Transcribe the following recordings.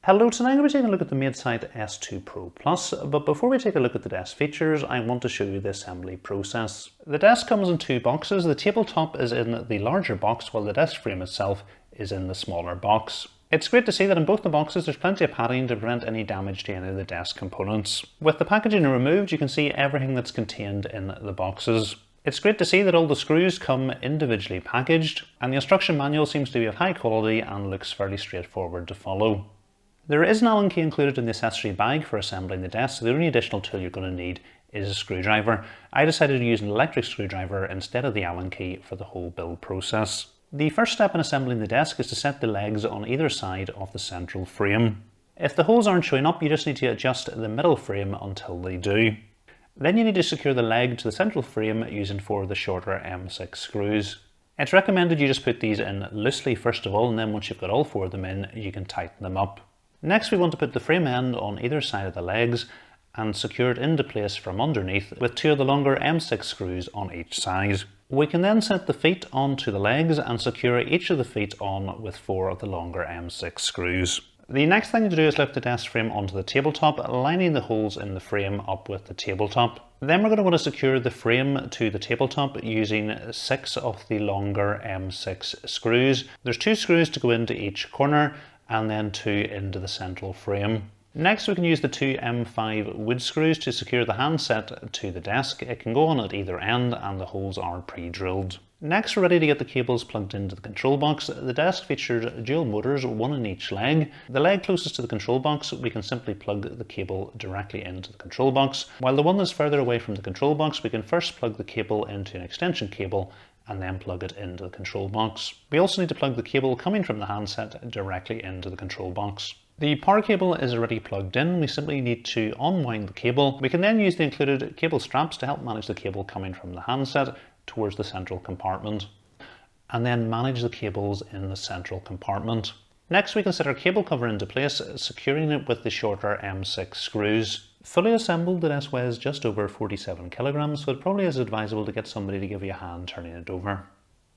Hello, tonight I'm going to be taking a look at the Maidesite S2 Pro Plus, but before we take a look at the desk features, I want to show you the assembly process. The desk comes in two boxes. The tabletop is in the larger box, while the desk frame itself is in the smaller box. It's great to see that in both the boxes there's plenty of padding to prevent any damage to any of the desk components. With the packaging removed, you can see everything that's contained in the boxes. It's great to see that all the screws come individually packaged, and the instruction manual seems to be of high quality and looks fairly straightforward to follow. There is an Allen key included in the accessory bag for assembling the desk, so the only additional tool you're going to need is a screwdriver. I decided to use an electric screwdriver instead of the Allen key for the whole build process. The first step in assembling the desk is to set the legs on either side of the central frame. If the holes aren't showing up, you just need to adjust the middle frame until they do. Then you need to secure the leg to the central frame using 4 of the shorter M6 screws. It's recommended you just put these in loosely first of all, and then once you've got all 4 of them in, you can tighten them up. Next, we want to put the frame end on either side of the legs and secure it into place from underneath with 2 of the longer M6 screws on each side. We can then set the feet onto the legs and secure each of the feet on with 4 of the longer M6 screws. The next thing to do is lift the desk frame onto the tabletop, lining the holes in the frame up with the tabletop. Then we're going to want to secure the frame to the tabletop using 6 of the longer M6 screws. There's 2 screws to go into each corner, and then 2 into the central frame. Next, we can use the 2 M5 wood screws to secure the handset to the desk. It can go on at either end and the holes are pre-drilled. Next, we're ready to get the cables plugged into the control box. The desk features dual motors, 1 in each leg. The leg closest to the control box, we can simply plug the cable directly into the control box, while the one that's further away from the control box, we can first plug the cable into an extension cable and then plug it into the control box. We also need to plug the cable coming from the handset directly into the control box. The power cable is already plugged in. We simply need to unwind the cable. We can then use the included cable straps to help manage the cable coming from the handset towards the central compartment, and then manage the cables in the central compartment. Next, we can set our cable cover into place, securing it with the shorter M6 screws. Fully assembled, the desk weighs just over 47 kilograms, so it probably is advisable to get somebody to give you a hand turning it over.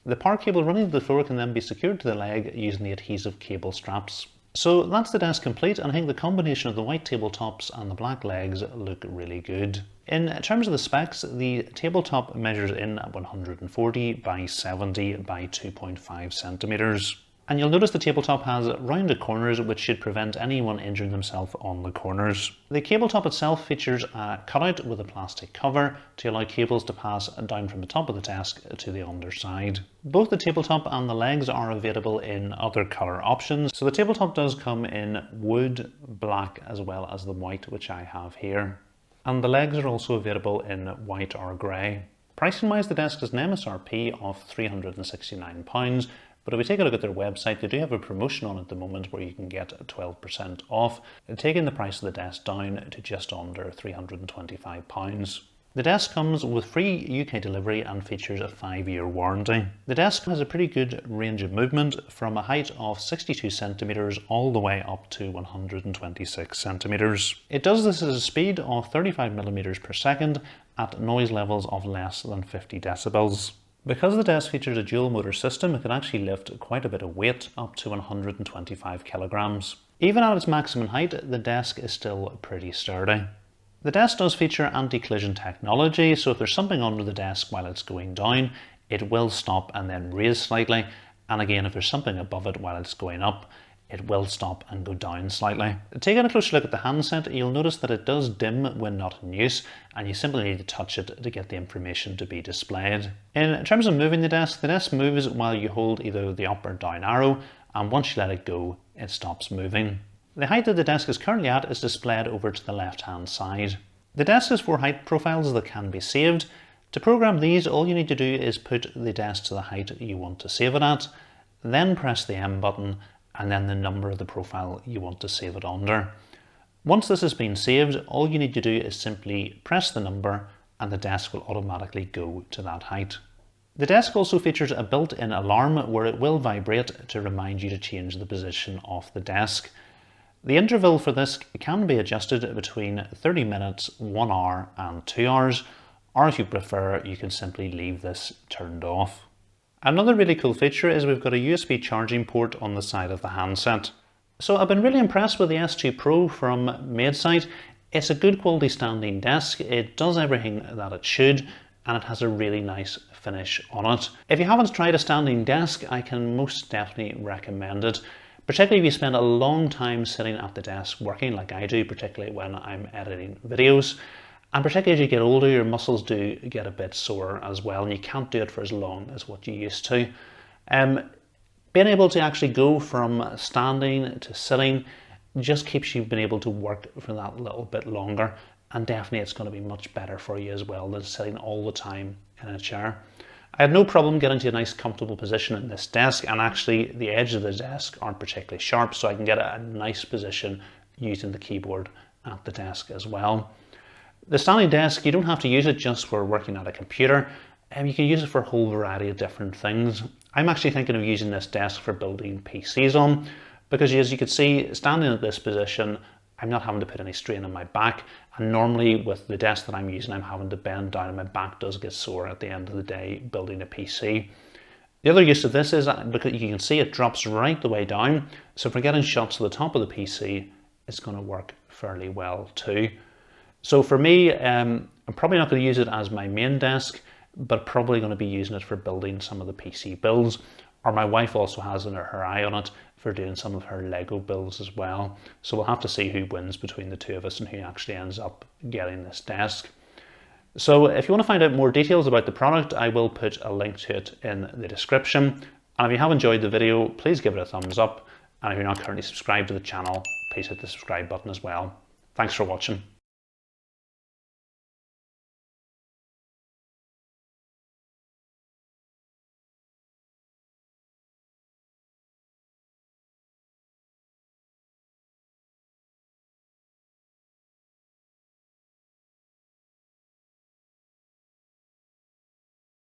The power cable running to the floor can then be secured to the leg using the adhesive cable straps. So that's the desk complete, and I think the combination of the white tabletops and the black legs look really good. In terms of the specs, the tabletop measures in at 140 by 70 by 2.5 centimeters. And you'll notice the tabletop has rounded corners which should prevent anyone injuring themselves on the corners. The cable top itself features a cutout with a plastic cover to allow cables to pass down from the top of the desk to the underside. Both the tabletop and the legs are available in other colour options. So the tabletop does come in wood, black as well as the white, which I have here. And the legs are also available in white or grey. Pricing wise, the desk is an MSRP of £369. But if we take a look at their website, they do have a promotion on at the moment where you can get 12% off, taking the price of the desk down to just under £325. The desk comes with free UK delivery and features a 5-year warranty. The desk has a pretty good range of movement from a height of 62 centimeters all the way up to 126 centimeters. It does this at a speed of 35 millimeters per second at noise levels of less than 50 decibels. Because the desk features a dual motor system, it can actually lift quite a bit of weight, up to 125 kilograms. Even at its maximum height, the desk is still pretty sturdy. The desk does feature anti-collision technology, so if there's something under the desk while it's going down, it will stop and then raise slightly. And again, if there's something above it while it's going up, it will stop and go down slightly. Taking a closer look at the handset, you'll notice that it does dim when not in use, and you simply need to touch it to get the information to be displayed. In terms of moving the desk moves while you hold either the up or down arrow, and once you let it go, it stops moving. The height that the desk is currently at is displayed over to the left hand side. The desk has 4 height profiles that can be saved. To program these, all you need to do is put the desk to the height you want to save it at, then press the M button, and then the number of the profile you want to save it under. Once this has been saved, all you need to do is simply press the number and the desk will automatically go to that height. The desk also features a built-in alarm where it will vibrate to remind you to change the position of the desk. The interval for this can be adjusted between 30 minutes, 1 hour and 2 hours, or if you prefer, you can simply leave this turned off. Another really cool feature is we've got a USB charging port on the side of the handset. So I've been really impressed with the S2 Pro from Maidesite. It's a good quality standing desk, it does everything that it should, and it has a really nice finish on it. If you haven't tried a standing desk, I can most definitely recommend it, particularly if you spend a long time sitting at the desk working like I do, particularly when I'm editing videos. And particularly as you get older, your muscles do get a bit sore as well, and you can't do it for as long as what you used to. Being able to actually go from standing to sitting just keeps you being able to work for that little bit longer, and definitely it's going to be much better for you as well than sitting all the time in a chair. I had no problem getting to a nice comfortable position in this desk, and actually the edges of the desk aren't particularly sharp, so I can get a nice position using the keyboard at the desk as well. The standing desk, you don't have to use it just for working at a computer, and you can use it for a whole variety of different things. I'm actually thinking of using this desk for building PCs on, because as you can see, standing at this position, I'm not having to put any strain on my back, and normally with the desk that I'm using, I'm having to bend down and my back does get sore at the end of the day building a PC. The other use of this is because you can see it drops right the way down, so for getting shots to the top of the PC, it's going to work fairly well too. So for me, I'm probably not going to use it as my main desk, but probably going to be using it for building some of the PC builds, or my wife also has her eye on it for doing some of her Lego builds as well. So we'll have to see who wins between the two of us and who actually ends up getting this desk. So if you want to find out more details about the product, I will put a link to it in the description. And if you have enjoyed the video, please give it a thumbs up. And if you're not currently subscribed to the channel, please hit the subscribe button as well. Thanks for watching.